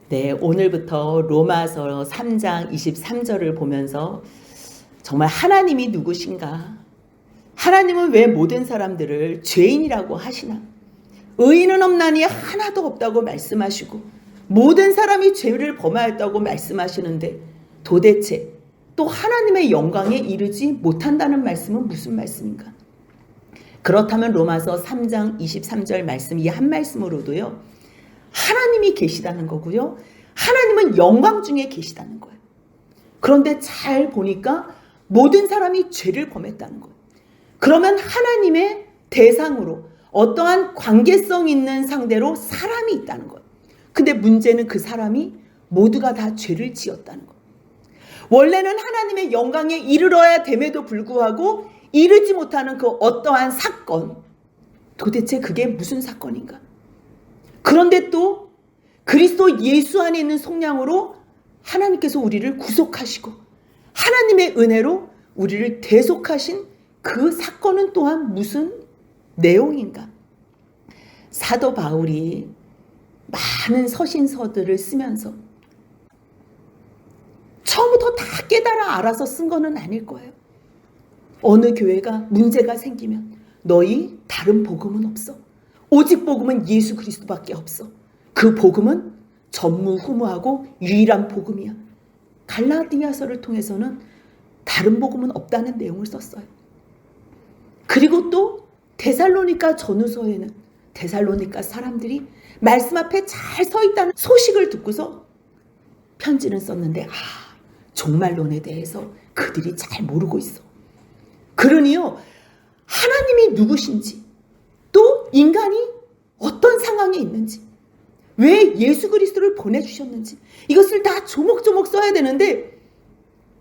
네, 오늘부터 로마서 3장 23절을 보면서 정말 하나님이 누구신가? 하나님은 왜 모든 사람들을 죄인이라고 하시나? 의인은 없나니 하나도 없다고 말씀하시고 모든 사람이 죄를 범하였다고 말씀하시는데 도대체 또 하나님의 영광에 이르지 못한다는 말씀은 무슨 말씀인가? 그렇다면 로마서 3장 23절 말씀 이 한 말씀으로도요. 하나님이 계시다는 거고요. 하나님은 영광 중에 계시다는 거예요. 그런데 잘 보니까 모든 사람이 죄를 범했다는 거예요. 그러면 하나님의 대상으로 어떠한 관계성 있는 상대로 사람이 있다는 거예요. 근데 문제는 그 사람이 모두가 다 죄를 지었다는 거예요. 원래는 하나님의 영광에 이르러야 됨에도 불구하고 이르지 못하는 그 어떠한 사건, 도대체 그게 무슨 사건인가? 그런데 또 그리스도 예수 안에 있는 속량으로 하나님께서 우리를 구속하시고 하나님의 은혜로 우리를 대속하신 그 사건은 또한 무슨 내용인가? 사도 바울이 많은 서신서들을 쓰면서 처음부터 다 깨달아 알아서 쓴 거는 아닐 거예요. 어느 교회가 문제가 생기면 너희 다른 복음은 없어. 오직 복음은 예수 그리스도밖에 없어. 그 복음은 전무후무하고 유일한 복음이야. 갈라디아서를 통해서는 다른 복음은 없다는 내용을 썼어요. 그리고 또 데살로니가 전후서에는 데살로니가 사람들이 말씀 앞에 잘 서 있다는 소식을 듣고서 편지는 썼는데 종말론에 대해서 그들이 잘 모르고 있어. 그러니요, 하나님이 누구신지 또 인간이 어떤 상황에 있는지 왜 예수 그리스도를 보내주셨는지 이것을 다 조목조목 써야 되는데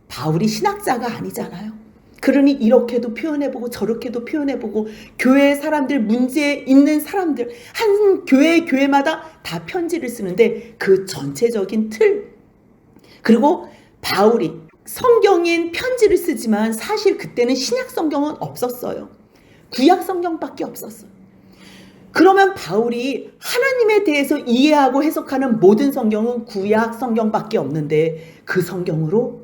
바울이 신학자가 아니잖아요. 그러니 이렇게도 표현해보고 저렇게도 표현해보고 교회 사람들 문제 있는 사람들 한 교회마다 다 편지를 쓰는데 그 전체적인 틀 그리고 바울이 성경인 편지를 쓰지만 사실 그때는 신약 성경은 없었어요. 구약 성경밖에 없었어요. 그러면 바울이 하나님에 대해서 이해하고 해석하는 모든 성경은 구약 성경밖에 없는데 그 성경으로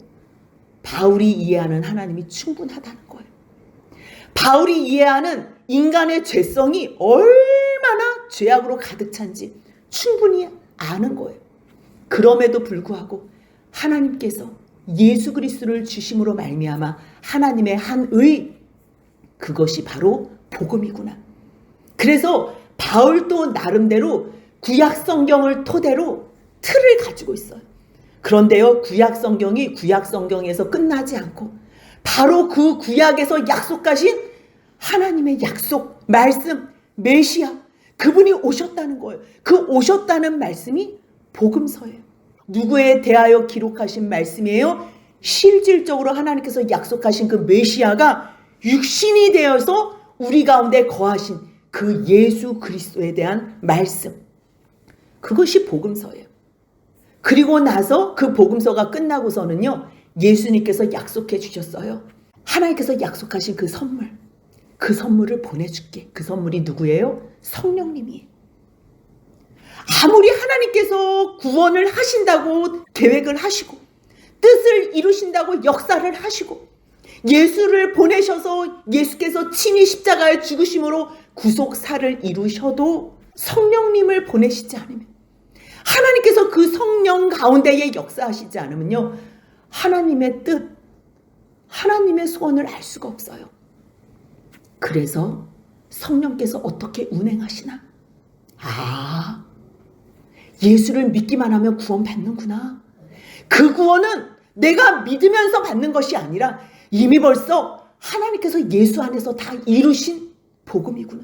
바울이 이해하는 하나님이 충분하다는 거예요. 바울이 이해하는 인간의 죄성이 얼마나 죄악으로 가득 찬지 충분히 아는 거예요. 그럼에도 불구하고 하나님께서 예수 그리스도를 주심으로 말미암아 하나님의 한 의 그것이 바로 복음이구나. 그래서 바울도 나름대로 구약 성경을 토대로 틀을 가지고 있어요. 그런데요, 구약 성경이 구약 성경에서 끝나지 않고 바로 그 구약에서 약속하신 하나님의 약속, 말씀, 메시아, 그분이 오셨다는 거예요. 그 오셨다는 말씀이 복음서예요. 누구에 대하여 기록하신 말씀이에요? 실질적으로 하나님께서 약속하신 그 메시아가 육신이 되어서 우리 가운데 거하신 그 예수 그리스도에 대한 말씀. 그것이 복음서예요. 그리고 나서 그 복음서가 끝나고서는요. 예수님께서 약속해 주셨어요. 하나님께서 약속하신 그 선물을 보내줄게. 그 선물이 누구예요? 성령님이에요. 아무리 하나님께서 구원을 하신다고 계획을 하시고 뜻을 이루신다고 역사를 하시고 예수를 보내셔서 예수께서 친히 십자가에 죽으심으로 구속사를 이루셔도 성령님을 보내시지 않으면 하나님께서 그 성령 가운데에 역사하시지 않으면요 하나님의 뜻, 하나님의 소원을 알 수가 없어요. 그래서 성령께서 어떻게 운행하시나? 예수를 믿기만 하면 구원받는구나. 그 구원은 내가 믿으면서 받는 것이 아니라 이미 벌써 하나님께서 예수 안에서 다 이루신 복음이구나.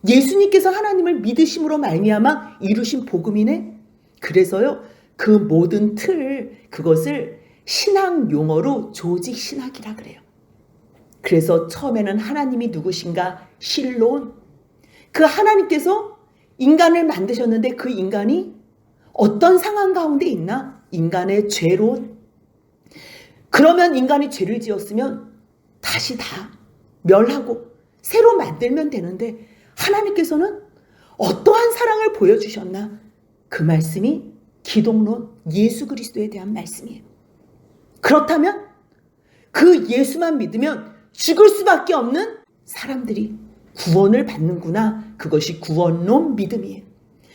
예수님께서 하나님을 믿으심으로 말미암아 이루신 복음이네. 그래서요 그 모든 그것을 신학 용어로 조직 신학이라 그래요. 그래서 처음에는 하나님이 누구신가? 실론. 그 하나님께서 인간을 만드셨는데 그 인간이 어떤 상황 가운데 있나? 인간의 죄론. 그러면 인간이 죄를 지었으면 다시 다 멸하고 새로 만들면 되는데 하나님께서는 어떠한 사랑을 보여주셨나? 그 말씀이 기독론 예수 그리스도에 대한 말씀이에요. 그렇다면 그 예수만 믿으면 죽을 수밖에 없는 사람들이 구원을 받는구나. 그것이 구원론 믿음이에요.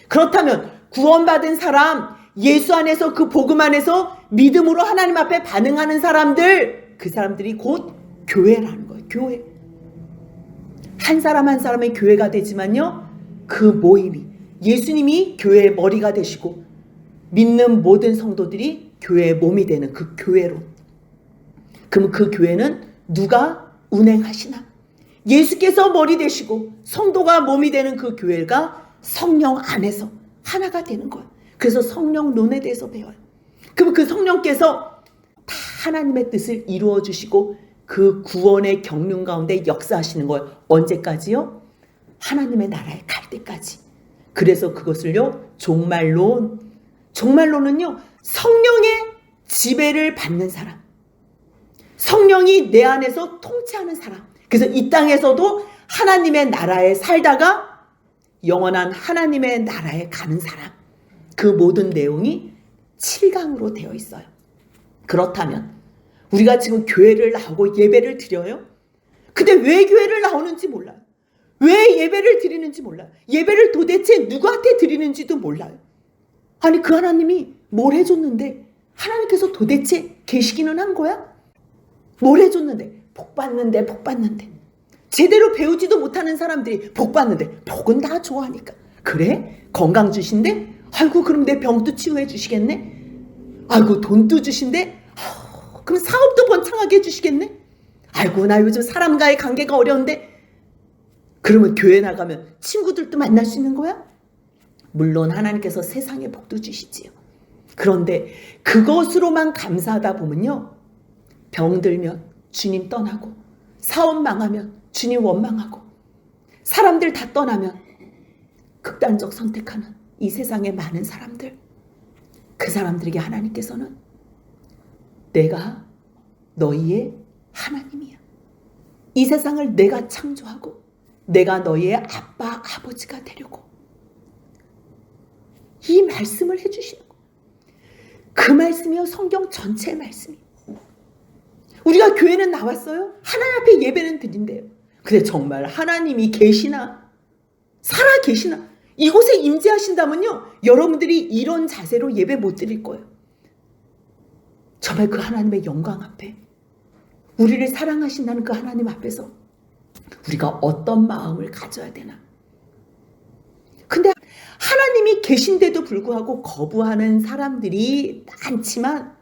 그렇다면 구원받은 사람, 예수 안에서 그 복음 안에서 믿음으로 하나님 앞에 반응하는 사람들, 그 사람들이 곧 교회라는 거예요. 교회. 한 사람 한 사람의 교회가 되지만요, 그 모임이 예수님이 교회의 머리가 되시고 믿는 모든 성도들이 교회의 몸이 되는 그 교회로. 그럼 그 교회는 누가 운행하시나? 예수께서 머리 되시고 성도가 몸이 되는 그 교회가 성령 안에서 하나가 되는 거예요. 그래서 성령론에 대해서 배워요. 그럼 그 성령께서 다 하나님의 뜻을 이루어 주시고 그 구원의 경륜 가운데 역사하시는 거예요. 언제까지요? 하나님의 나라에 갈 때까지. 그래서 그것을요, 종말론은요, 성령의 지배를 받는 사람, 성령이 내 안에서 통치하는 사람. 그래서 이 땅에서도 하나님의 나라에 살다가 영원한 하나님의 나라에 가는 사람. 그 모든 내용이 7강으로 되어 있어요. 그렇다면 우리가 지금 교회를 나오고 예배를 드려요. 근데 왜 교회를 나오는지 몰라요. 왜 예배를 드리는지 몰라요. 예배를 도대체 누구한테 드리는지도 몰라요. 아니, 그 하나님이 뭘 해줬는데 하나님께서 도대체 계시기는 한 거야? 뭘 해줬는데? 복 받는데 제대로 배우지도 못하는 사람들이 복 받는데, 복은 다 좋아하니까. 그래? 건강 주신대? 아이고, 그럼 내 병도 치유해 주시겠네? 아이고, 돈도 주신대? 그럼 사업도 번창하게 해주시겠네? 아이고, 나 요즘 사람과의 관계가 어려운데? 그러면 교회 나가면 친구들도 만날 수 있는 거야? 물론 하나님께서 세상에 복도 주시지요. 그런데 그것으로만 감사하다 보면요, 병들면 주님 떠나고, 사업 망하면 주님 원망하고, 사람들 다 떠나면 극단적 선택하는 이 세상의 많은 사람들, 그 사람들에게 하나님께서는 내가 너희의 하나님이야. 이 세상을 내가 창조하고 내가 너희의 아빠, 아버지가 되려고 이 말씀을 해주시는 거. 그 말씀이요, 성경 전체의 말씀이에요. 우리가 교회는 나왔어요. 하나님 앞에 예배는 드린대요. 근데 정말 하나님이 계시나? 살아 계시나? 이곳에 임재하신다면요, 여러분들이 이런 자세로 예배 못 드릴 거예요. 정말 그 하나님의 영광 앞에, 우리를 사랑하신다는 그 하나님 앞에서 우리가 어떤 마음을 가져야 되나? 근데 하나님이 계신데도 불구하고 거부하는 사람들이 많지만,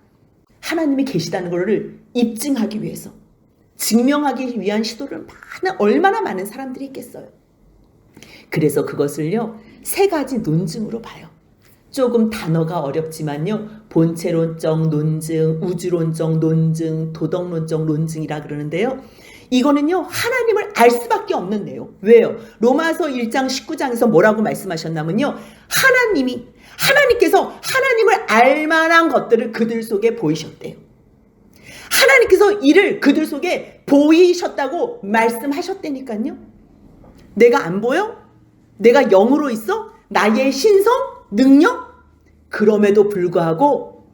하나님이 계시다는 것을 입증하기 위해서, 증명하기 위한 시도를 얼마나 많은 사람들이 있겠어요. 그래서 그것을요, 3가지 논증으로 봐요. 조금 단어가 어렵지만요, 본체론적 논증, 우주론적 논증, 도덕론적 논증이라 그러는데요, 이거는요, 하나님을 알 수밖에 없는 내용. 왜요? 로마서 1장 19장에서 뭐라고 말씀하셨냐면요, 하나님께서 하나님을 알 만한 것들을 그들 속에 보이셨대요. 하나님께서 이를 그들 속에 보이셨다고 말씀하셨다니까요. 내가 안 보여? 내가 영으로 있어? 나의 신성? 능력? 그럼에도 불구하고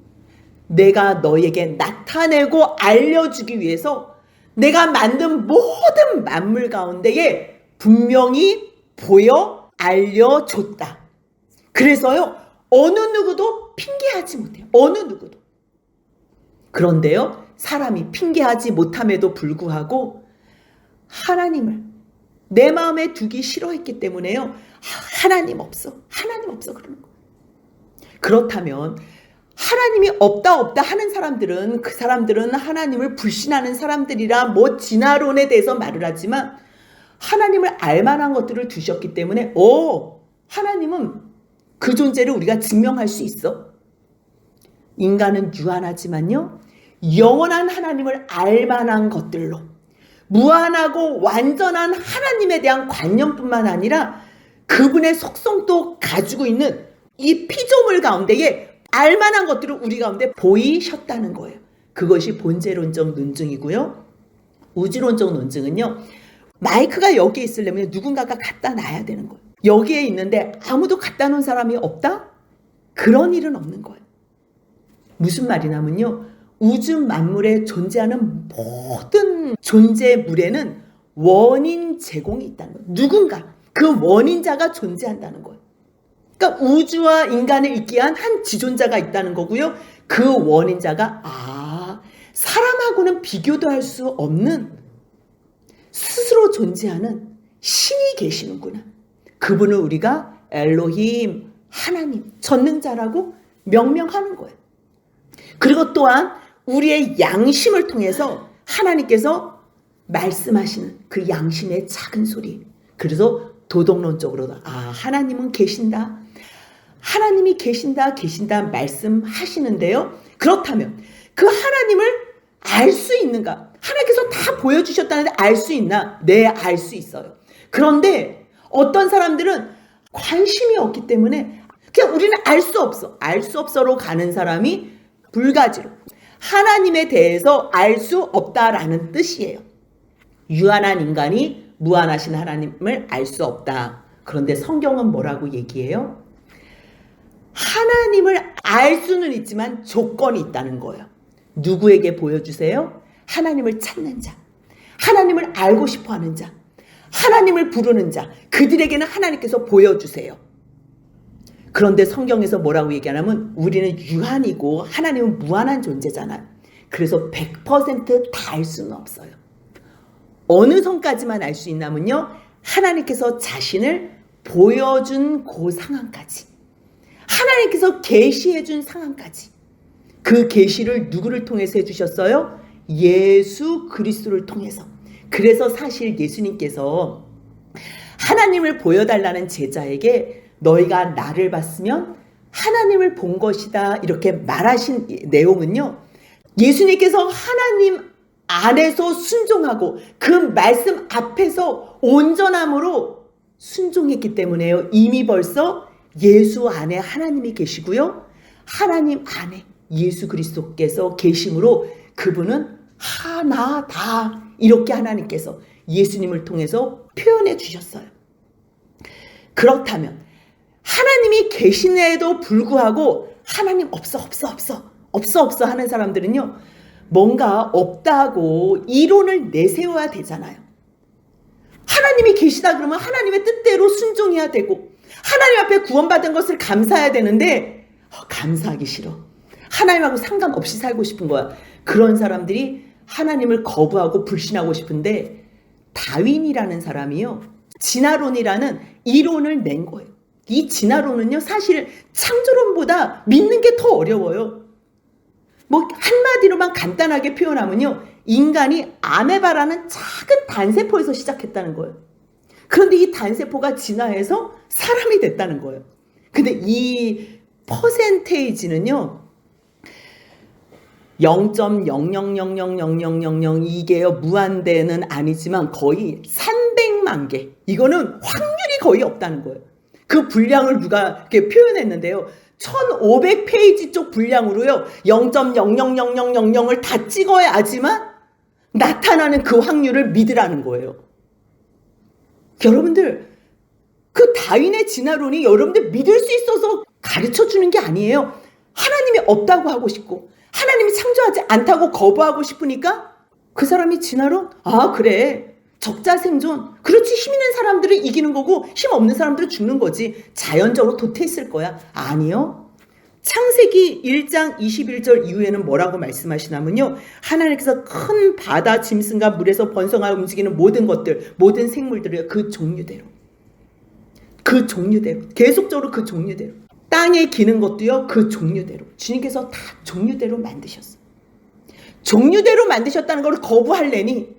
내가 너에게 나타내고 알려주기 위해서 내가 만든 모든 만물 가운데에 분명히 보여 알려줬다. 그래서요, 어느 누구도 핑계하지 못해요. 어느 누구도. 그런데요, 사람이 핑계하지 못함에도 불구하고 하나님을 내 마음에 두기 싫어했기 때문에요, 하나님 없어 그러는 거예요. 그렇다면 하나님이 없다 하는 사람들은, 그 사람들은 하나님을 불신하는 사람들이라 진화론에 대해서 말을 하지만, 하나님을 알만한 것들을 두셨기 때문에 하나님은 그 존재를 우리가 증명할 수 있어. 인간은 유한하지만요, 영원한 하나님을 알만한 것들로, 무한하고 완전한 하나님에 대한 관념뿐만 아니라 그분의 속성도 가지고 있는 이 피조물 가운데에 알만한 것들을 우리 가운데 보이셨다는 거예요. 그것이 본체론적 논증이고요. 우주론적 논증은요, 마이크가 여기에 있으려면 누군가가 갖다 놔야 되는 거예요. 여기에 있는데 아무도 갖다 놓은 사람이 없다? 그런 일은 없는 거예요. 무슨 말이냐면요. 우주 만물에 존재하는 모든 존재물에는 원인 제공이 있다는 거예요. 누군가 그 원인자가 존재한다는 거예요. 그러니까 우주와 인간을 있게 한 한 지존자가 있다는 거고요. 그 원인자가 사람하고는 비교도 할 수 없는 스스로 존재하는 신이 계시는구나. 그분을 우리가 엘로힘, 하나님, 전능자라고 명명하는 거예요. 그리고 또한 우리의 양심을 통해서 하나님께서 말씀하시는 그 양심의 작은 소리. 그래서 도덕론적으로도 하나님은 계신다. 하나님이 계신다 말씀하시는데요. 그렇다면 그 하나님을 알 수 있는가? 하나님께서 다 보여주셨다는데 알 수 있나? 네, 알 수 있어요. 그런데 어떤 사람들은 관심이 없기 때문에 그냥 우리는 알 수 없어로 가는 사람이 불가지로 하나님에 대해서 알 수 없다라는 뜻이에요. 유한한 인간이 무한하신 하나님을 알 수 없다. 그런데 성경은 뭐라고 얘기해요? 하나님을 알 수는 있지만 조건이 있다는 거예요. 누구에게 보여주세요? 하나님을 찾는 자, 하나님을 알고 싶어하는 자, 하나님을 부르는 자, 그들에게는 하나님께서 보여주세요. 그런데 성경에서 뭐라고 얘기하냐면 우리는 유한이고 하나님은 무한한 존재잖아요. 그래서 100% 다 알 수는 없어요. 어느 선까지만 알 수 있냐면요. 하나님께서 자신을 보여준 그 상황까지. 하나님께서 계시해 준 상황까지. 그 계시를 누구를 통해서 해주셨어요? 예수 그리스도를 통해서. 그래서 사실 예수님께서 하나님을 보여달라는 제자에게 너희가 나를 봤으면 하나님을 본 것이다 이렇게 말하신 내용은요. 예수님께서 하나님 안에서 순종하고 그 말씀 앞에서 온전함으로 순종했기 때문에요. 이미 벌써 예수 안에 하나님이 계시고요. 하나님 안에 예수 그리스도께서 계심으로 그분은 하나다 이렇게 하나님께서 예수님을 통해서 표현해 주셨어요. 그렇다면 하나님이 계시에도 불구하고 하나님 없어 하는 사람들은요. 뭔가 없다고 이론을 내세워야 되잖아요. 하나님이 계시다 그러면 하나님의 뜻대로 순종해야 되고 하나님 앞에 구원받은 것을 감사해야 되는데 감사하기 싫어. 하나님하고 상관없이 살고 싶은 거야. 그런 사람들이 하나님을 거부하고 불신하고 싶은데 다윈이라는 사람이요. 진화론이라는 이론을 낸 거예요. 이 진화론은요. 사실 창조론보다 믿는 게 더 어려워요. 한마디로만 간단하게 표현하면요. 인간이 아메바라는 작은 단세포에서 시작했다는 거예요. 그런데 이 단세포가 진화해서 사람이 됐다는 거예요. 근데 이 퍼센테이지는요. 0.00000000 이게요. 무한대는 아니지만 거의 300만 개. 이거는 확률이 거의 없다는 거예요. 그 분량을 누가 이렇게 표현했는데요. 1500페이지 쪽 분량으로요. 0.000000을 다 찍어야지만 나타나는 그 확률을 믿으라는 거예요. 여러분들 그 다윈의 진화론이 여러분들 믿을 수 있어서 가르쳐주는 게 아니에요. 하나님이 없다고 하고 싶고 하나님이 창조하지 않다고 거부하고 싶으니까 그 사람이 진화론? 그래. 적자생존. 그렇지. 힘 있는 사람들은 이기는 거고 힘 없는 사람들은 죽는 거지. 자연적으로 도태했을 거야. 아니요. 창세기 1장 21절 이후에는 뭐라고 말씀하시냐면요. 하나님께서 큰 바다 짐승과 물에서 번성하여 움직이는 모든 것들, 모든 생물들을 그 종류대로 계속적으로 그 종류대로 땅에 기는 것도요. 그 종류대로 주님께서 다 종류대로 만드셨어요. 종류대로 만드셨다는 걸 거부하려니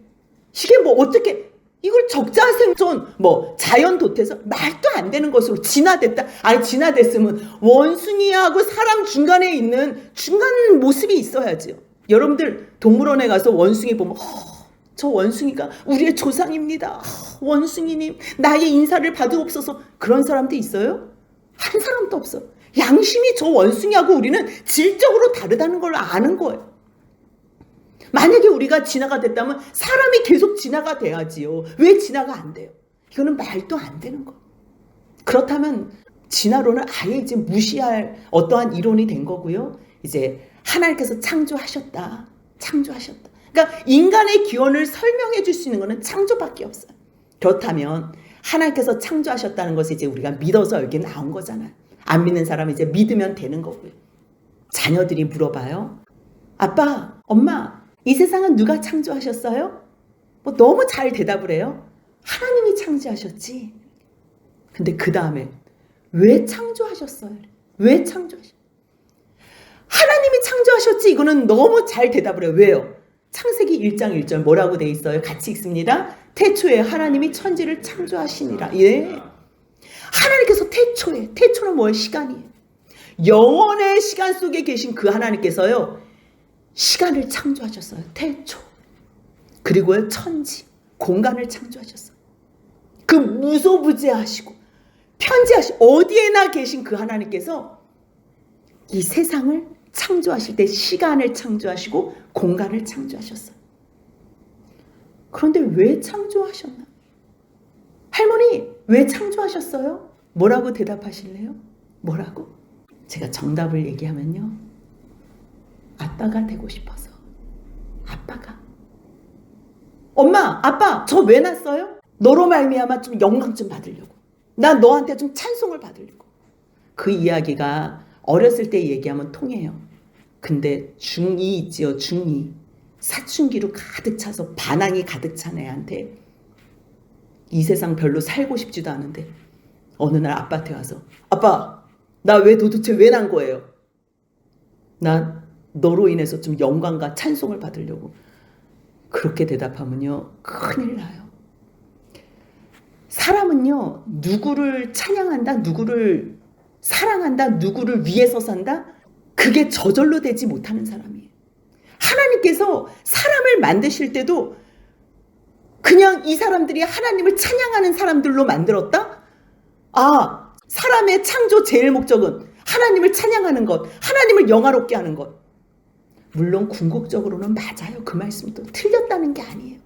이게 어떻게 이걸 적자생존 자연 도태에서 말도 안 되는 것으로 진화됐다. 아니 진화됐으면 원숭이하고 사람 중간에 있는 중간 모습이 있어야죠. 여러분들 동물원에 가서 원숭이 보면 저 원숭이가 우리의 조상입니다. 원숭이님 나의 인사를 받으옵소서. 그런 사람도 있어요? 한 사람도 없어. 양심이 저 원숭이하고 우리는 질적으로 다르다는 걸 아는 거예요. 만약에 우리가 진화가 됐다면 사람이 계속 진화가 돼야지요. 왜 진화가 안 돼요? 이거는 말도 안 되는 거예요. 그렇다면 진화론은 아예 이제 무시할 어떠한 이론이 된 거고요. 이제 하나님께서 창조하셨다. 창조하셨다. 그러니까 인간의 기원을 설명해 줄 수 있는 것은 창조밖에 없어요. 그렇다면 하나님께서 창조하셨다는 것이 이제 우리가 믿어서 여기 나온 거잖아요. 안 믿는 사람은 이제 믿으면 되는 거고요. 자녀들이 물어봐요. 아빠, 엄마, 이 세상은 누가 창조하셨어요? 뭐 너무 잘 대답을 해요. 하나님이 창조하셨지. 근데 그 다음에 왜 창조하셨어요? 왜 창조하셨어요? 하나님이 창조하셨지. 이거는 너무 잘 대답을 해요. 왜요? 창세기 1장 1절 뭐라고 돼 있어요? 같이 읽습니다. 태초에 하나님이 천지를 창조하시니라. 예. 하나님께서 태초는 뭐예요? 시간이에요. 영원의 시간 속에 계신 그 하나님께서요. 시간을 창조하셨어요. 태초. 그리고요. 천지, 공간을 창조하셨어요. 그 무소부재하시고 편지하시고 어디에나 계신 그 하나님께서 이 세상을 창조하실 때 시간을 창조하시고 공간을 창조하셨어요. 그런데 왜 창조하셨나? 할머니, 왜 창조하셨어요? 뭐라고 대답하실래요? 뭐라고? 제가 정답을 얘기하면요. 아빠가 되고 싶어서. 아빠가. 엄마, 아빠, 저 왜 낳았어요? 너로 말미암아 좀 영광 좀 받으려고. 난 너한테 좀 찬송을 받으려고. 그 이야기가 어렸을 때 얘기하면 통해요. 근데 중2 있지요, 중2. 사춘기로 가득 차서 반항이 가득 찬 애한테 이 세상 별로 살고 싶지도 않은데 어느 날 아빠한테 와서 아빠, 나 도대체 왜 난 거예요? 난 너로 인해서 좀 영광과 찬송을 받으려고. 그렇게 대답하면요, 큰일 나요. 사람은요, 누구를 찬양한다, 누구를 사랑한다, 누구를 위해서 산다? 그게 저절로 되지 못하는 사람이에요. 하나님께서 사람을 만드실 때도 그냥 이 사람들이 하나님을 찬양하는 사람들로 만들었다? 아, 사람의 창조 제일 목적은 하나님을 찬양하는 것, 하나님을 영화롭게 하는 것. 물론 궁극적으로는 맞아요. 그 말씀이 또 틀렸다는 게 아니에요.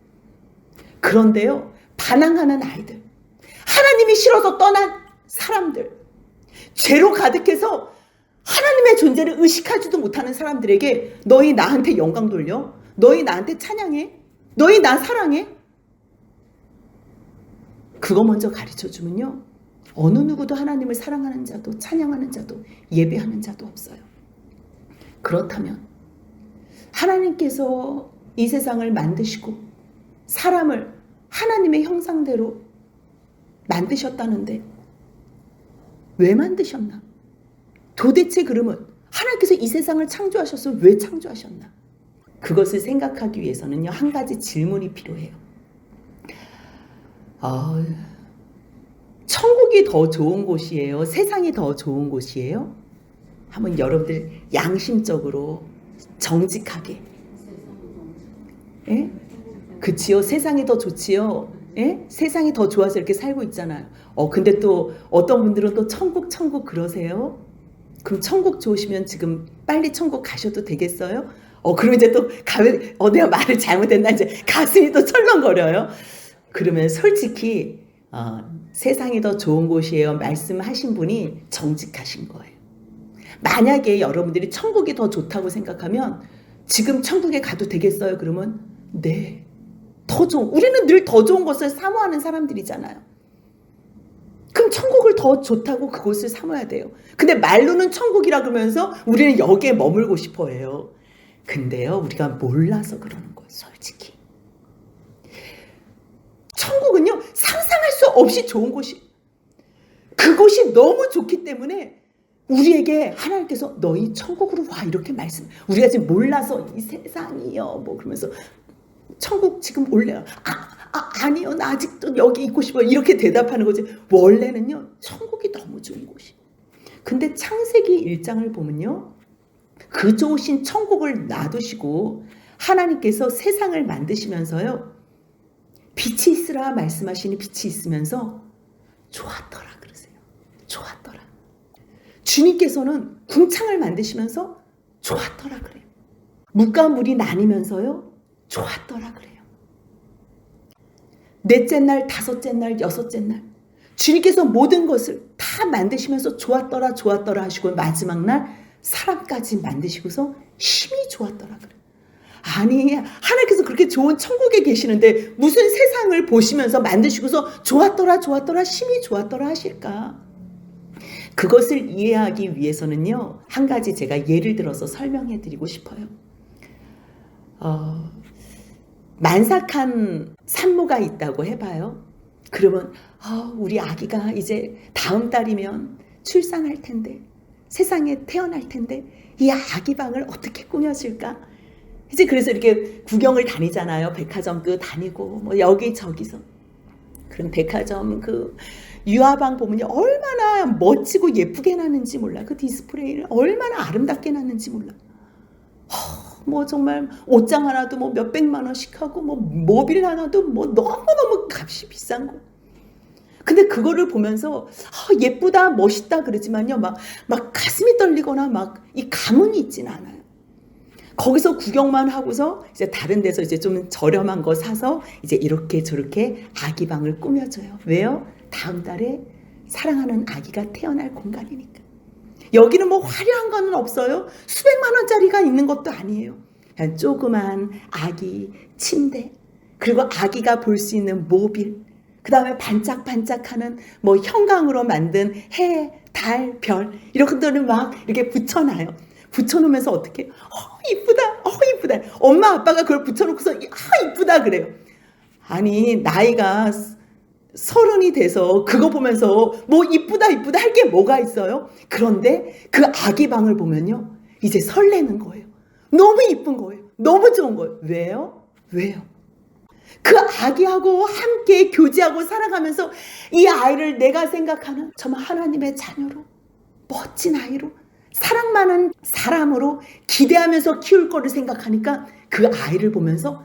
그런데요, 반항하는 아이들, 하나님이 싫어서 떠난 사람들, 죄로 가득해서 하나님의 존재를 의식하지도 못하는 사람들에게 너희 나한테 영광 돌려? 너희 나한테 찬양해? 너희 나 사랑해? 그거 먼저 가르쳐주면요, 어느 누구도 하나님을 사랑하는 자도 찬양하는 자도 예배하는 자도 없어요. 그렇다면 하나님께서 이 세상을 만드시고 사람을 하나님의 형상대로 만드셨다는데 왜 만드셨나? 도대체 그러면 하나님께서 이 세상을 창조하셔서 왜 창조하셨나? 그것을 생각하기 위해서는요, 한 가지 질문이 필요해요. 천국이 더 좋은 곳이에요? 세상이 더 좋은 곳이에요? 한번 여러분들 양심적으로 정직하게. 예? 그치요? 세상이 더 좋지요? 예? 세상이 더 좋아서 이렇게 살고 있잖아요. 근데 또 어떤 분들은 또 천국 그러세요? 그럼 천국 좋으시면 지금 빨리 천국 가셔도 되겠어요? 그럼 이제 또 내가 말을 잘못했나 이제 가슴이 또 철렁거려요. 그러면 솔직히 세상이 더 좋은 곳이에요 말씀하신 분이 정직하신 거예요. 만약에 여러분들이 천국이 더 좋다고 생각하면 지금 천국에 가도 되겠어요? 그러면 네, 더 좋은, 우리는 늘 더 좋은 것을 사모하는 사람들이잖아요. 그럼 천국을 더 좋다고 그곳을 사모해야 돼요. 근데 말로는 천국이라 그러면서 우리는 여기에 머물고 싶어 해요. 근데요, 우리가 몰라서 그러는 거예요. 솔직히 천국은요, 상상할 수 없이 좋은 곳이, 그곳이 너무 좋기 때문에 우리에게 하나님께서 너희 천국으로 와 이렇게 말씀. 우리가 지금 몰라서 이 세상이요 뭐 그러면서 천국 지금 올래요. 아니요, 나 아직도 여기 있고 싶어요. 이렇게 대답하는 거지. 원래는요, 천국이 너무 좋은 곳이. 근데 창세기 1장을 보면요, 그 좋으신 천국을 놔두시고 하나님께서 세상을 만드시면서요, 빛이 있으라 말씀하시니 빛이 있으면서 좋았더라 그러세요. 좋았더라. 주님께서는 궁창을 만드시면서 좋았더라 그래요. 묵과 물이 나뉘면서요, 좋았더라 그래요. 넷째 날, 다섯째 날, 여섯째 날 주님께서 모든 것을 다 만드시면서 좋았더라 좋았더라 하시고 마지막 날 사람까지 만드시고서 심히 좋았더라 그래. 아니 하나님께서 그렇게 좋은 천국에 계시는데 무슨 세상을 보시면서 만드시고서 좋았더라 좋았더라 심히 좋았더라 하실까? 그것을 이해하기 위해서는요, 한 가지 제가 예를 들어서 설명해 드리고 싶어요. 만삭한 산모가 있다고 해봐요. 그러면 우리 아기가 이제 다음 달이면 출산할 텐데, 세상에 태어날 텐데 이 아기 방을 어떻게 꾸며줄까? 이제 그래서 이렇게 구경을 다니잖아요. 백화점도 다니고 뭐 여기저기서. 그럼 백화점 그 유아방 보면 얼마나 멋지고 예쁘게 놨는지 몰라. 그 디스플레이를 얼마나 아름답게 놨는지 몰라. 뭐 정말 옷장 하나도 뭐 몇백만 원씩 하고 뭐 모빌 하나도 뭐 너무너무 값이 비싼 거. 근데 그거를 보면서 예쁘다 멋있다 그러지만요, 막 가슴이 떨리거나 막 이 감흥이 있진 않아요. 거기서 구경만 하고서 이제 다른 데서 이제 좀 저렴한 거 사서 이제 이렇게 저렇게 아기 방을 꾸며줘요. 왜요? 다음 달에 사랑하는 아기가 태어날 공간이니까. 여기는 뭐 화려한 거는 없어요. 수백만 원짜리가 있는 것도 아니에요. 그냥 조그만 아기 침대, 그리고 아기가 볼 수 있는 모빌, 그 다음에 반짝반짝하는 뭐 형광으로 만든 해, 달, 별 이런 것들을 막 이렇게 붙여놔요. 붙여놓으면서 어떻게 이쁘다 이쁘다. 엄마 아빠가 그걸 붙여놓고서 이쁘다 그래요. 아니 나이가 30이 돼서 그거 보면서 뭐 이쁘다 할 게 뭐가 있어요? 그런데 그 아기 방을 보면요, 이제 설레는 거예요. 너무 이쁜 거예요. 너무 좋은 거예요. 왜요? 그 아기하고 함께 교제하고 살아가면서 이 아이를 내가 생각하는 정말 하나님의 자녀로, 멋진 아이로, 사랑 많은 사람으로 기대하면서 키울 거를 생각하니까 그 아이를 보면서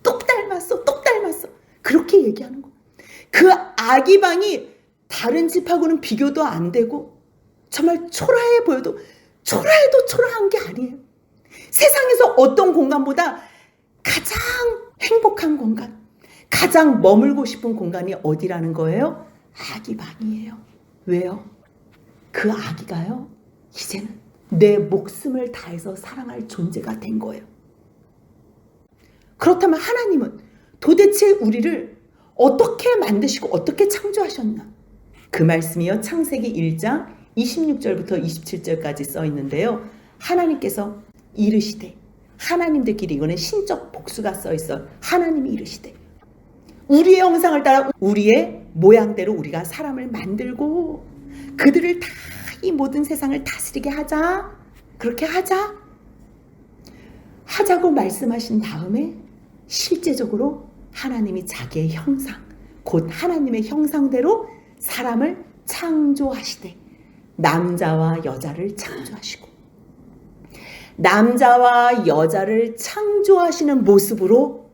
똑 닮았어 그렇게 얘기하는 거예요. 그 아기 방이 다른 집하고는 비교도 안 되고 정말 초라해 보여도 초라해도 초라한 게 아니에요. 세상에서 어떤 공간보다 가장 행복한 공간, 가장 머물고 싶은 공간이 어디라는 거예요? 아기 방이에요. 왜요? 그 아기가요, 이제는 내 목숨을 다해서 사랑할 존재가 된 거예요. 그렇다면 하나님은 도대체 우리를 어떻게 만드시고 어떻게 창조하셨나? 그 말씀이요, 창세기 1장 26절부터 27절까지 써 있는데요. 하나님께서 이르시되, 하나님들끼리, 이거는 신적 복수가 써 있어. 하나님이 이르시되, 우리의 형상을 따라 우리의 모양대로 우리가 사람을 만들고 그들을 다 이 모든 세상을 다스리게 하자. 그렇게 하자고 말씀하신 다음에 실제적으로 하나님이 자기의 형상, 곧 하나님의 형상대로 사람을 창조하시되 남자와 여자를 창조하시고, 남자와 여자를 창조하시는 모습으로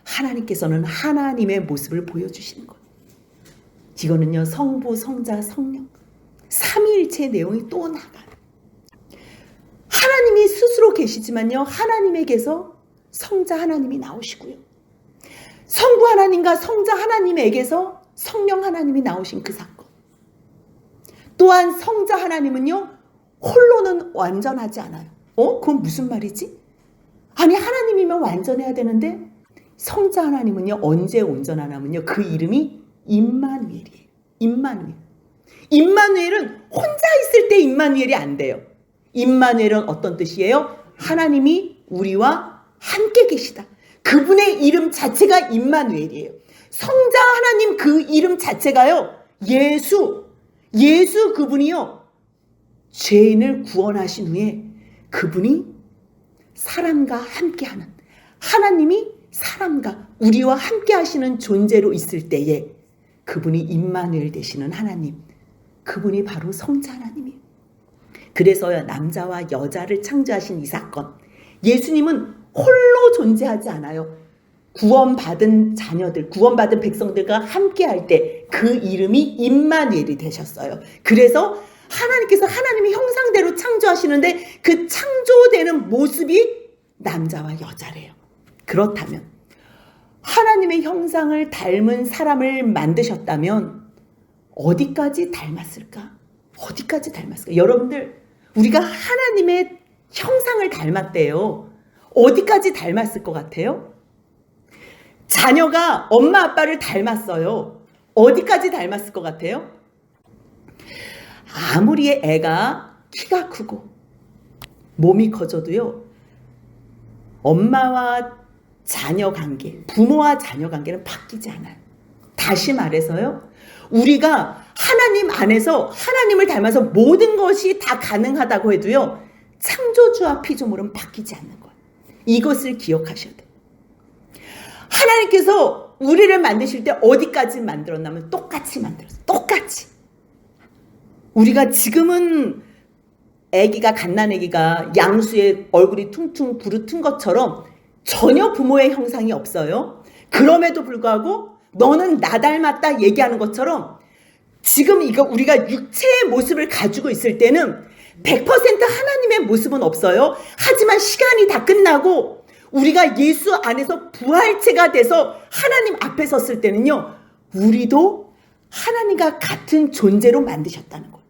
하나님께서는 하나님의 모습을 보여주시는 거예요. 이거는요, 성부, 성자, 성령 삼위일체의 내용이 또 나가요. 하나님이 스스로 계시지만요, 하나님에게서 성자 하나님이 나오시고요, 성부 하나님과 성자 하나님에게서 성령 하나님이 나오신 그 사건. 또한 성자 하나님은요, 홀로는 완전하지 않아요. 그건 무슨 말이지? 아니 하나님이면 완전해야 되는데 성자 하나님은요, 언제 온전하냐면요, 그 이름이 임마누엘이에요. 임마누엘은 혼자 있을 때 임마누엘이 안 돼요. 임마누엘은 어떤 뜻이에요? 하나님이 우리와 함께 계시다. 그분의 이름 자체가 임마누엘이에요. 성자 하나님 그 이름 자체가요, 예수 그분이요, 죄인을 구원하신 후에 그분이 사람과 함께하는, 하나님이 사람과 우리와 함께 하시는 존재로 있을 때에 그분이 임마누엘 되시는 하나님, 그분이 바로 성자 하나님이에요. 그래서요, 남자와 여자를 창조하신 이 사건, 예수님은 홀로 존재하지 않아요. 구원받은 자녀들, 구원받은 백성들과 함께 할 때 그 이름이 임마누엘이 되셨어요. 그래서 하나님께서 하나님의 형상대로 창조하시는데 그 창조되는 모습이 남자와 여자래요. 그렇다면 하나님의 형상을 닮은 사람을 만드셨다면 어디까지 닮았을까? 어디까지 닮았을까? 여러분들, 우리가 하나님의 형상을 닮았대요. 어디까지 닮았을 것 같아요? 자녀가 엄마 아빠를 닮았어요. 어디까지 닮았을 것 같아요? 아무리 애가 키가 크고 몸이 커져도요, 엄마와 자녀 관계, 부모와 자녀 관계는 바뀌지 않아요. 다시 말해서요, 우리가 하나님 안에서 하나님을 닮아서 모든 것이 다 가능하다고 해도요, 창조주와 피조물은 바뀌지 않는 거예요. 이것을 기억하셔야 돼요. 하나님께서 우리를 만드실 때 어디까지 만들었냐면 똑같이 만들었어요. 똑같이. 우리가 지금은 아기가, 갓난아기가 양수에 얼굴이 퉁퉁 부르튼 것처럼 전혀 부모의 형상이 없어요. 그럼에도 불구하고 너는 나 닮았다 얘기하는 것처럼 지금 이거 우리가 육체의 모습을 가지고 있을 때는 100% 하나님의 모습은 없어요. 하지만 시간이 다 끝나고 우리가 예수 안에서 부활체가 돼서 하나님 앞에 섰을 때는요, 우리도 하나님과 같은 존재로 만드셨다는 거예요.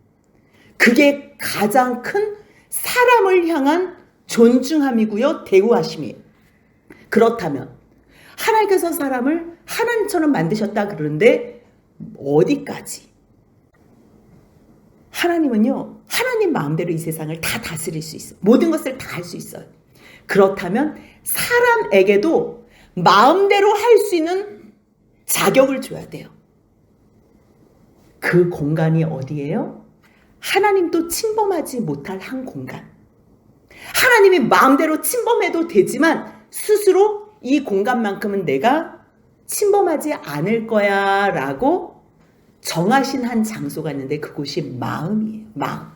그게 가장 큰 사람을 향한 존중함이고요, 대우하심이에요. 그렇다면 하나님께서 사람을 하나님처럼 만드셨다 그러는데 어디까지? 하나님은요, 하나님 마음대로 이 세상을 다 다스릴 수 있어요. 모든 것을 다 할 수 있어요. 그렇다면 사람에게도 마음대로 할 수 있는 자격을 줘야 돼요. 그 공간이 어디예요? 하나님도 침범하지 못할 한 공간. 하나님이 마음대로 침범해도 되지만 스스로 이 공간만큼은 내가 침범하지 않을 거야 라고 정하신 한 장소가 있는데 그곳이 마음이에요. 마음.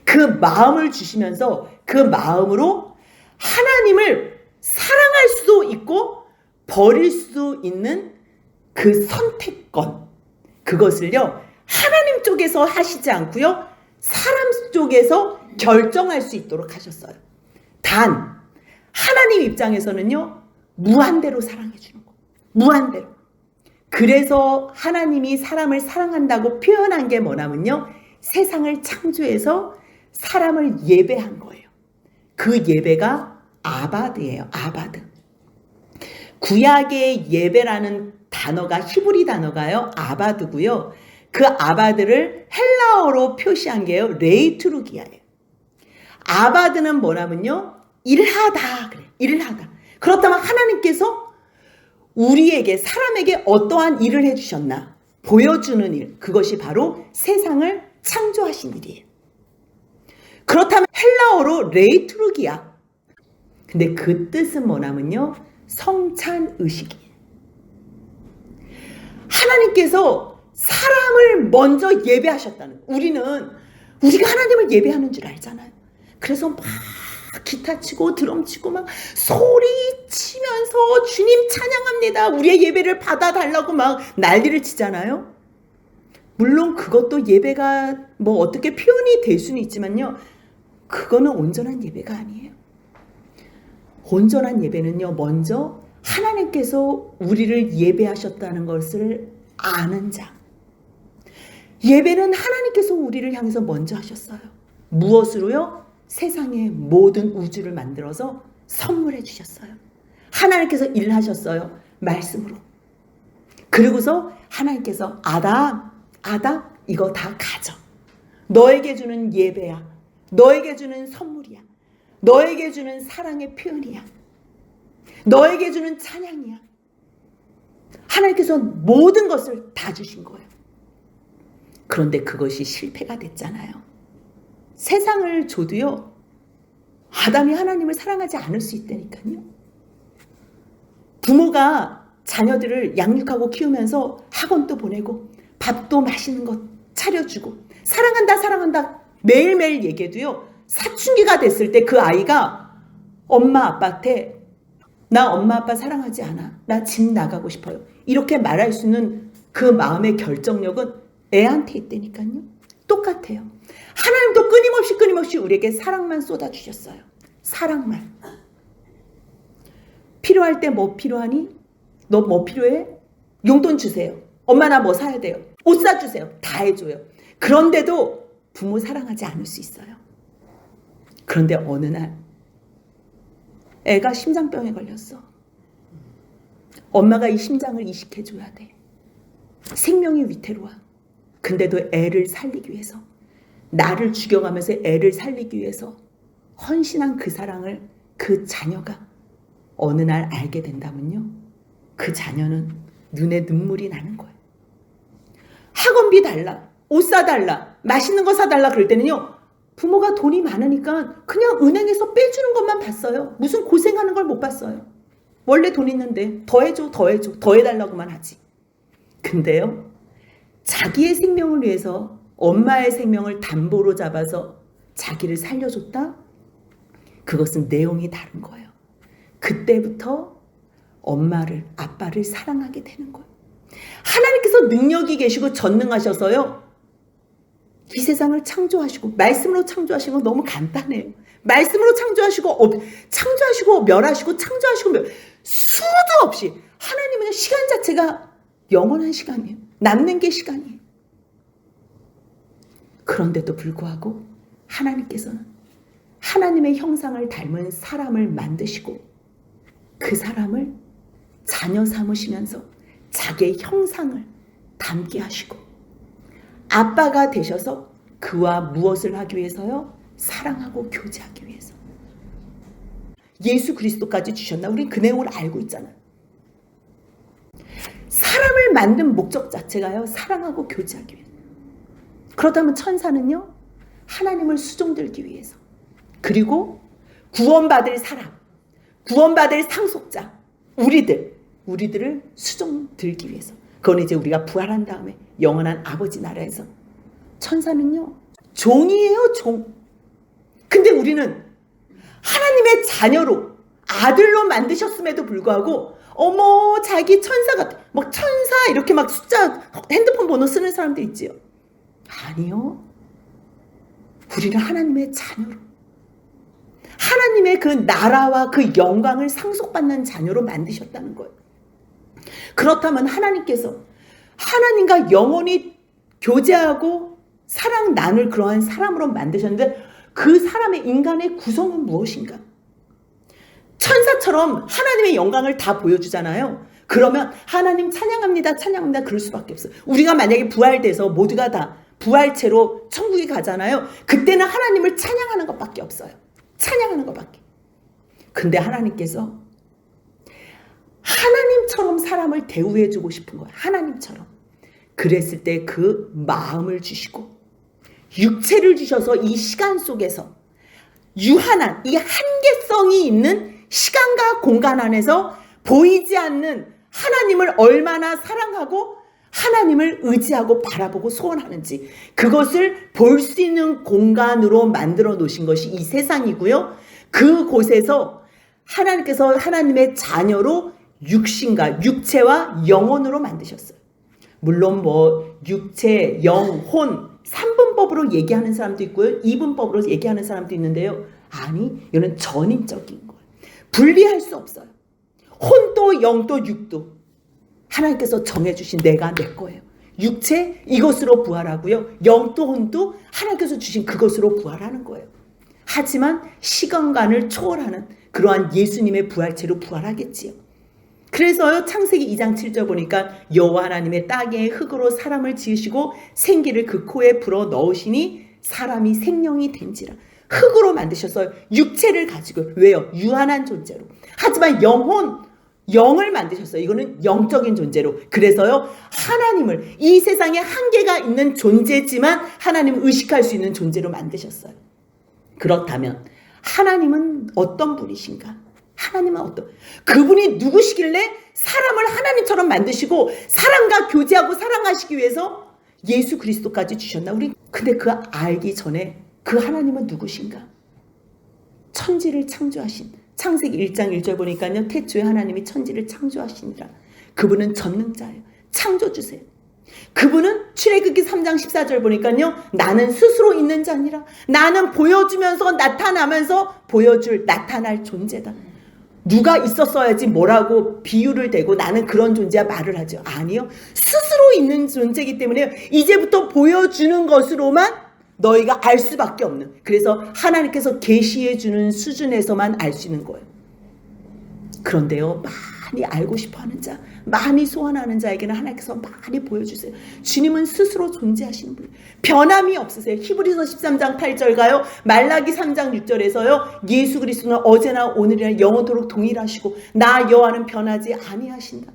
그 마음을 주시면서 그 마음으로 하나님을 사랑할 수도 있고 버릴 수 있는 그 선택권, 그것을요 하나님 쪽에서 하시지 않고요 사람 쪽에서 결정할 수 있도록 하셨어요. 단 하나님 입장에서는요 무한대로 사랑해 주는 거. 무한대로. 그래서 하나님이 사람을 사랑한다고 표현한 게 뭐냐면요, 세상을 창조해서 사람을 예배한 거예요. 그 예배가 아바드예요. 아바드. 구약의 예배라는 단어가, 히브리 단어가요 아바드고요. 그 아바드를 헬라어로 표시한 게요 레이투르기아예요. 아바드는 뭐냐면요 일하다 그래. 일을 하다. 그렇다면 하나님께서 우리에게, 사람에게 어떠한 일을 해주셨나 보여주는 일, 그것이 바로 세상을 창조하신 일이에요. 그렇다면 헬라어로 레이투르기아. 근데 그 뜻은 뭐냐면요 성찬의식이에요. 하나님께서 사람을 먼저 예배하셨다는 거예요. 우리가 하나님을 예배하는 줄 알잖아요. 그래서 막 기타 치고 드럼 치고 막 소리 치면서 주님 찬양합니다, 우리의 예배를 받아달라고 막 난리를 치잖아요. 물론 그것도 예배가 뭐 어떻게 표현이 될 수는 있지만요, 그거는 온전한 예배가 아니에요. 온전한 예배는요 먼저 하나님께서 우리를 예배하셨다는 것을 아는 자. 예배는 하나님께서 우리를 향해서 먼저 하셨어요. 무엇으로요? 세상의 모든 우주를 만들어서 선물해 주셨어요. 하나님께서 일을 하셨어요. 말씀으로. 그리고서 하나님께서 아담 이거 다 가져. 너에게 주는 예배야. 너에게 주는 선물이야. 너에게 주는 사랑의 표현이야. 너에게 주는 찬양이야. 하나님께서 모든 것을 다 주신 거예요. 그런데 그것이 실패가 됐잖아요. 세상을 줘도요 아담이 하나님을 사랑하지 않을 수 있다니까요. 부모가 자녀들을 양육하고 키우면서 학원도 보내고 밥도 맛있는 것 차려주고 사랑한다 매일매일 얘기해도요, 사춘기가 됐을 때 그 아이가 엄마 아빠한테 나 엄마 아빠 사랑하지 않아, 나 집 나가고 싶어요, 이렇게 말할 수 있는 그 마음의 결정력은 애한테 있다니까요. 똑같아요. 하나님도 끊임없이 우리에게 사랑만 쏟아주셨어요. 사랑만. 필요할 때 뭐 필요하니? 너 뭐 필요해? 용돈 주세요. 엄마 나 뭐 사야 돼요? 옷 사주세요. 다 해줘요. 그런데도 부모 사랑하지 않을 수 있어요. 그런데 어느 날 애가 심장병에 걸렸어. 엄마가 이 심장을 이식해줘야 돼. 생명이 위태로워. 근데도 애를 살리기 위해서, 나를 죽여가면서 애를 살리기 위해서 헌신한 그 사랑을 그 자녀가 어느 날 알게 된다면요, 그 자녀는 눈에 눈물이 나는 거예요. 학원비 달라, 옷 사달라, 맛있는 거 사달라 그럴 때는요, 부모가 돈이 많으니까 그냥 은행에서 빼주는 것만 봤어요. 무슨 고생하는 걸 못 봤어요. 원래 돈 있는데 더 해줘, 더 해줘, 더 해달라고만 하지. 근데요, 자기의 생명을 위해서 엄마의 생명을 담보로 잡아서 자기를 살려줬다? 그것은 내용이 다른 거예요. 그때부터 엄마를, 아빠를 사랑하게 되는 거예요. 하나님께서 능력이 계시고 전능하셔서요, 이 세상을 창조하시고, 말씀으로 창조하신 건 너무 간단해요. 말씀으로 창조하시고 멸하시고 수도 없이, 하나님은 시간 자체가 영원한 시간이에요. 남는 게 시간이에요. 그런데도 불구하고 하나님께서는 하나님의 형상을 닮은 사람을 만드시고 그 사람을 자녀 삼으시면서 자기의 형상을 닮게 하시고 아빠가 되셔서 그와 무엇을 하기 위해서요? 사랑하고 교제하기 위해서. 예수 그리스도까지 주셨나? 우린 그 내용을 알고 있잖아요. 사람을 만든 목적 자체가요, 사랑하고 교제하기 위해서. 그렇다면 천사는요, 하나님을 수종들기 위해서, 그리고 구원받을 사람, 구원받을 상속자, 우리들을 수종들기 위해서. 그건 이제 우리가 부활한 다음에 영원한 아버지 나라에서. 천사는요, 종이에요, 종. 근데 우리는 하나님의 자녀로, 아들로 만드셨음에도 불구하고 어머 자기 천사 같아, 막 천사 이렇게 막 숫자 핸드폰 번호 쓰는 사람들 있지요. 아니요, 우리는 하나님의 자녀로, 하나님의 그 나라와 그 영광을 상속받는 자녀로 만드셨다는 거예요. 그렇다면 하나님께서 하나님과 영원히 교제하고 사랑 나눌 그러한 사람으로 만드셨는데, 그 사람의 인간의 구성은 무엇인가? 천사처럼 하나님의 영광을 다 보여주잖아요. 그러면 하나님 찬양합니다, 찬양합니다 그럴 수밖에 없어요. 우리가 만약에 부활돼서 모두가 다 부활체로 천국에 가잖아요. 그때는 하나님을 찬양하는 것밖에 없어요. 찬양하는 것밖에. 근데 하나님께서 하나님처럼 사람을 대우해주고 싶은 거예요. 하나님처럼. 그랬을 때 그 마음을 주시고 육체를 주셔서 이 시간 속에서 유한한 이 한계성이 있는 시간과 공간 안에서 보이지 않는 하나님을 얼마나 사랑하고 하나님을 의지하고 바라보고 소원하는지, 그것을 볼 수 있는 공간으로 만들어 놓으신 것이 이 세상이고요. 그곳에서 하나님께서 하나님의 자녀로 육체와 영혼으로 만드셨어요. 물론 뭐 육체, 영, 혼 3분법으로 얘기하는 사람도 있고요, 2분법으로 얘기하는 사람도 있는데요. 아니, 이거는 전인적인 거예요. 분리할 수 없어요. 혼도 영도 육도 하나님께서 정해주신 내가 내 거예요. 육체 이것으로 부활하고요, 영도 혼도 하나님께서 주신 그것으로 부활하는 거예요. 하지만 시간관을 초월하는 그러한 예수님의 부활체로 부활하겠지요. 그래서요, 창세기 2장 7절 보니까 여호와 하나님의 땅의 흙으로 사람을 지으시고 생기를 그 코에 불어 넣으시니 사람이 생명이 된지라. 흙으로 만드셔서 육체를 가지고, 왜요? 유한한 존재로. 하지만 영을 만드셨어요. 이거는 영적인 존재로. 그래서요, 하나님을 이 세상에 한계가 있는 존재지만 하나님을 의식할 수 있는 존재로 만드셨어요. 그렇다면 하나님은 어떤 분이신가? 하나님은 그분이 누구시길래 사람을 하나님처럼 만드시고 사람과 교제하고 사랑하시기 위해서 예수 그리스도까지 주셨나? 근데 그 알기 전에 그 하나님은 누구신가? 천지를 창조하신, 창세기 1장 1절 보니까요, 태초에 하나님이 천지를 창조하시니라. 그분은 전능자예요. 창조주세요. 그분은 출애굽기 3장 14절 보니까요, 나는 스스로 있는 자 아니라 나는 보여주면서 나타나면서 나타날 존재다. 누가 있었어야지 뭐라고 비유를 대고 나는 그런 존재야 말을 하죠. 아니요, 스스로 있는 존재이기 때문에 이제부터 보여주는 것으로만 너희가 알 수밖에 없는, 그래서 하나님께서 계시해 주는 수준에서만 알 수 있는 거예요. 그런데요, 많이 알고 싶어하는 자, 많이 소원하는 자에게는 하나님께서 많이 보여주세요. 주님은 스스로 존재하시는 분, 변함이 없으세요. 히브리서 13장 8절 가요, 말라기 3장 6절에서요, 예수 그리스도는 어제나 오늘이나 영원토록 동일하시고 나 여호와는 변하지 아니하신다.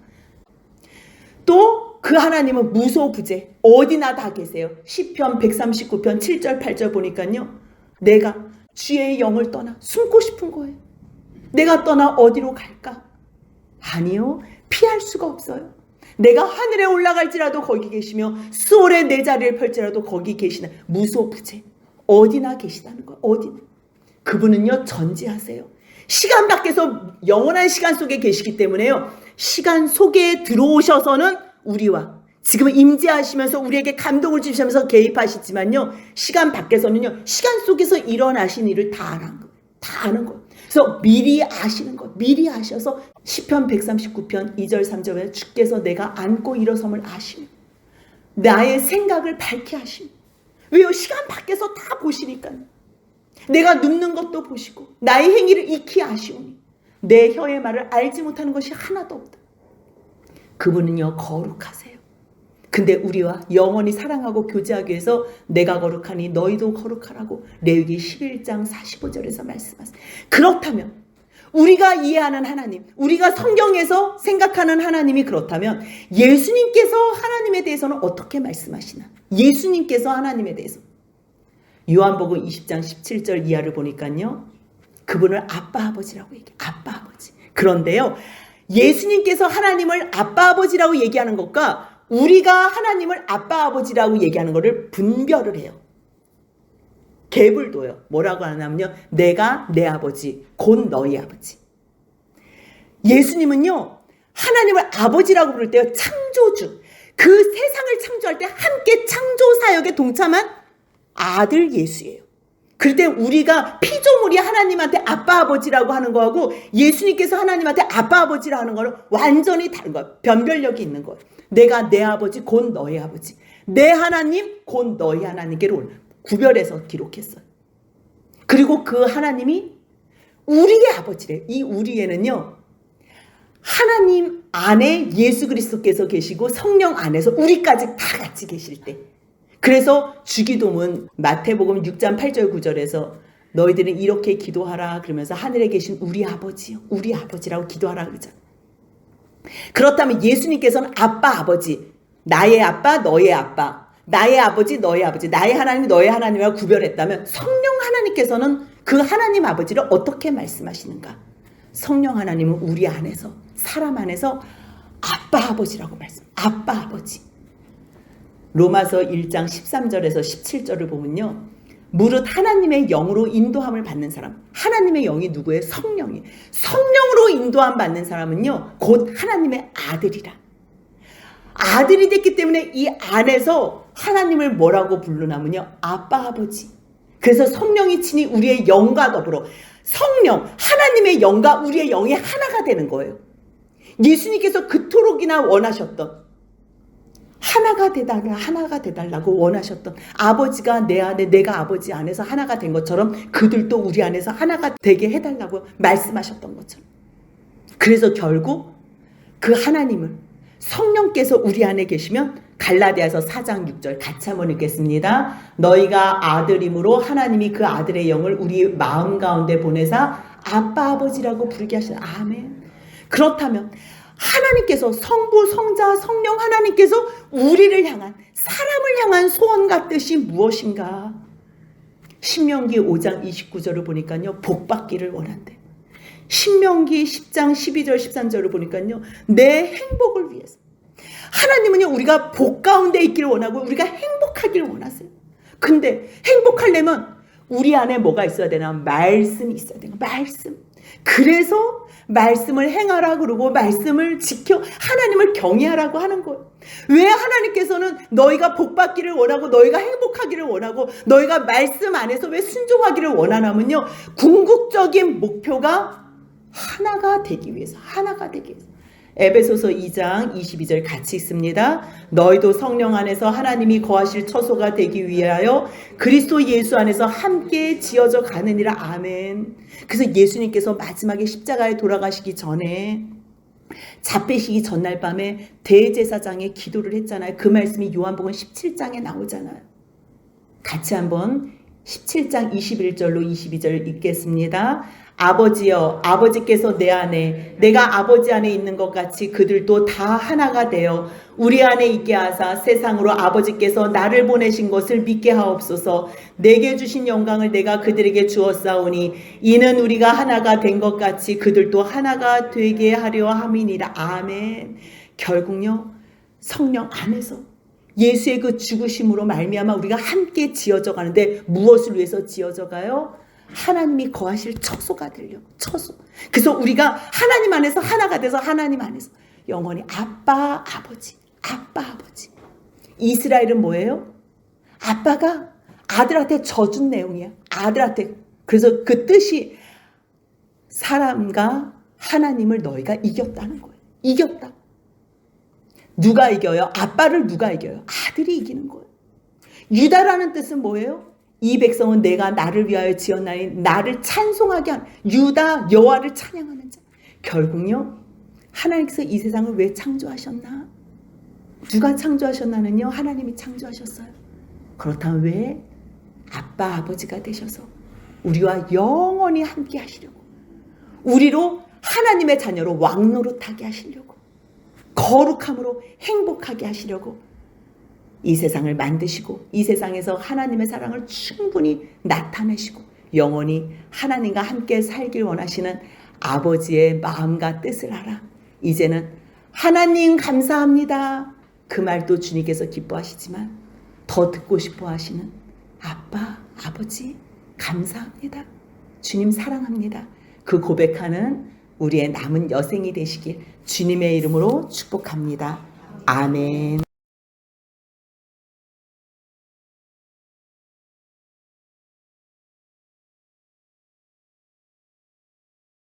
또 그 하나님은 무소부재, 어디나 다 계세요. 시편 139편 7절 8절 보니까요, 내가 주의 영을 떠나 숨고 싶은 거예요. 내가 떠나 어디로 갈까? 아니요, 피할 수가 없어요. 내가 하늘에 올라갈지라도 거기 계시며 수월에 내 자리를 펼지라도 거기 계시는 무소부재, 어디나 계시다는 거예요. 어디나. 그분은요, 전지하세요. 시간 밖에서 영원한 시간 속에 계시기 때문에요, 시간 속에 들어오셔서는 우리와 지금 임재하시면서 우리에게 감동을 주시면서 개입하시지만요, 시간 밖에서는요, 시간 속에서 일어나신 일을 다 아는 거예요. 다 아는 거예요. 그래서 미리 아시는 것, 미리 아셔서 시편 139편 2절 3절에 주께서 내가 앉고 일어섬을 아시며 나의 생각을 밝게 하시며. 왜요? 시간 밖에서 다 보시니까요. 내가 눕는 것도 보시고 나의 행위를 익히 아시오니 내 혀의 말을 알지 못하는 것이 하나도 없다. 그분은요, 거룩하세요. 근데 우리와 영원히 사랑하고 교제하기 위해서 내가 거룩하니 너희도 거룩하라고 레위기 11장 45절에서 말씀하세요. 그렇다면 우리가 이해하는 하나님, 우리가 성경에서 생각하는 하나님이 그렇다면 예수님께서 하나님에 대해서는 어떻게 말씀하시나? 예수님께서 하나님에 대해서 요한복음 20장 17절 이하를 보니까요, 그분을 아빠 아버지라고 얘기해요. 아빠 아버지. 그런데요, 예수님께서 하나님을 아빠 아버지라고 얘기하는 것과 우리가 하나님을 아빠 아버지라고 얘기하는 것을 분별을 해요. 갭을 둬요. 뭐라고 하냐면요, 내가 내 아버지 곧 너희 아버지. 예수님은요, 하나님을 아버지라고 부를 때요, 창조주, 그 세상을 창조할 때 함께 창조 사역에 동참한 아들 예수예요. 그럴 때 우리가 피조물이 하나님한테 아빠 아버지라고 하는 거하고 예수님께서 하나님한테 아빠 아버지라고 하는 거는 완전히 다른 거예요. 변별력이 있는 거예요. 내가 내 아버지 곧 너의 아버지, 내 하나님 곧 너희 하나님께로 구별해서 기록했어요. 그리고 그 하나님이 우리의 아버지래요. 이 우리에는요, 하나님 안에 예수 그리스도께서 계시고 성령 안에서 우리까지 다 같이 계실 때, 그래서 주기도문 마태복음 6장 8절 9절에서 너희들은 이렇게 기도하라 그러면서 하늘에 계신 우리 아버지요, 우리 아버지라고 기도하라 그러잖아요. 그렇다면 예수님께서는 아빠 아버지, 나의 아빠 너의 아빠, 나의 아버지 너의 아버지, 나의 하나님 너의 하나님이라고 구별했다면 성령 하나님께서는 그 하나님 아버지를 어떻게 말씀하시는가? 성령 하나님은 우리 안에서, 사람 안에서 아빠 아버지라고 아빠 아버지. 로마서 1장 13절에서 17절을 보면요, 무릇 하나님의 영으로 인도함을 받는 사람, 하나님의 영이 누구예요? 성령이에요. 성령으로 인도함 받는 사람은요, 곧 하나님의 아들이라. 아들이 됐기 때문에 이 안에서 하나님을 뭐라고 부르냐면요, 아빠 아버지. 그래서 성령이 친히 우리의 영과 더불어 성령, 하나님의 영과 우리의 영이 하나가 되는 거예요. 예수님께서 그토록이나 원하셨던, 하나가 되달라고 원하셨던 아버지가 내 안에, 내가 아버지 안에서 하나가 된 것처럼 그들도 우리 안에서 하나가 되게 해달라고 말씀하셨던 것처럼. 그래서 결국 그 하나님을, 성령께서 우리 안에 계시면 갈라디아서 4장 6절 같이 한번 읽겠습니다. 너희가 아들임으로 하나님이 그 아들의 영을 우리 마음 가운데 보내사 아빠 아버지라고 부르게 하시는. 아멘. 그렇다면 하나님께서, 성부 성자 성령 하나님께서 우리를 향한, 사람을 향한 소원과 뜻이 무엇인가? 신명기 5장 29절을 보니까요, 복받기를 원한대. 신명기 10장 12절 13절을 보니까요, 내 행복을 위해서. 하나님은요, 우리가 복 가운데 있기를 원하고 우리가 행복하기를 원하세요. 근데 행복하려면 우리 안에 뭐가 있어야 되나? 말씀이 있어야 되나? 말씀. 그래서 말씀을 행하라 그러고 말씀을 지켜 하나님을 경외하라고 하는 거예요. 왜 하나님께서는 너희가 복받기를 원하고 너희가 행복하기를 원하고 너희가 말씀 안에서 왜 순종하기를 원하냐면요, 궁극적인 목표가 하나가 되기 위해서, 하나가 되기 위해서. 에베소서 2장 22절 같이 읽습니다. 너희도 성령 안에서 하나님이 거하실 처소가 되기 위하여 그리스도 예수 안에서 함께 지어져 가느니라. 아멘. 그래서 예수님께서 마지막에 십자가에 돌아가시기 전에 잡히시기 전날 밤에 대제사장의 기도를 했잖아요. 그 말씀이 요한복음 17장에 나오잖아요. 같이 한번 17장 21절로 22절 읽겠습니다. 아버지여, 아버지께서 내 안에, 내가 아버지 안에 있는 것 같이 그들도 다 하나가 되어 우리 안에 있게 하사 세상으로 아버지께서 나를 보내신 것을 믿게 하옵소서. 내게 주신 영광을 내가 그들에게 주었사오니 이는 우리가 하나가 된 것 같이 그들도 하나가 되게 하려 함이니라. 아멘. 결국요, 성령 안에서 예수의 그 죽으심으로 말미암아 우리가 함께 지어져 가는데 무엇을 위해서 지어져 가요? 하나님이 거하실 처소가 되려. 처소. 그래서 우리가 하나님 안에서 하나가 돼서 하나님 안에서 영원히 아빠 아버지, 아빠 아버지. 이스라엘은 뭐예요? 아빠가 아들한테 져준 내용이야. 아들한테. 그래서 그 뜻이 사람과 하나님을 너희가 이겼다는 거예요. 이겼다. 누가 이겨요? 아빠를 누가 이겨요? 아들이 이기는 거예요. 유다라는 뜻은 뭐예요? 이 백성은 내가 나를 위하여 지었나니 나를 찬송하게 하는, 유다 여호와를 찬양하는 자. 결국요, 하나님께서 이 세상을 왜 창조하셨나? 누가 창조하셨나는요, 하나님이 창조하셨어요. 그렇다면 왜? 아빠 아버지가 되셔서 우리와 영원히 함께 하시려고, 우리로 하나님의 자녀로 왕노릇하게 하시려고, 거룩함으로 행복하게 하시려고 이 세상을 만드시고 이 세상에서 하나님의 사랑을 충분히 나타내시고 영원히 하나님과 함께 살길 원하시는 아버지의 마음과 뜻을 알아. 이제는 하나님 감사합니다. 그 말도 주님께서 기뻐하시지만 더 듣고 싶어 하시는 아빠, 아버지 감사합니다. 주님 사랑합니다. 그 고백하는 우리의 남은 여생이 되시길 주님의 이름으로 축복합니다. 아멘.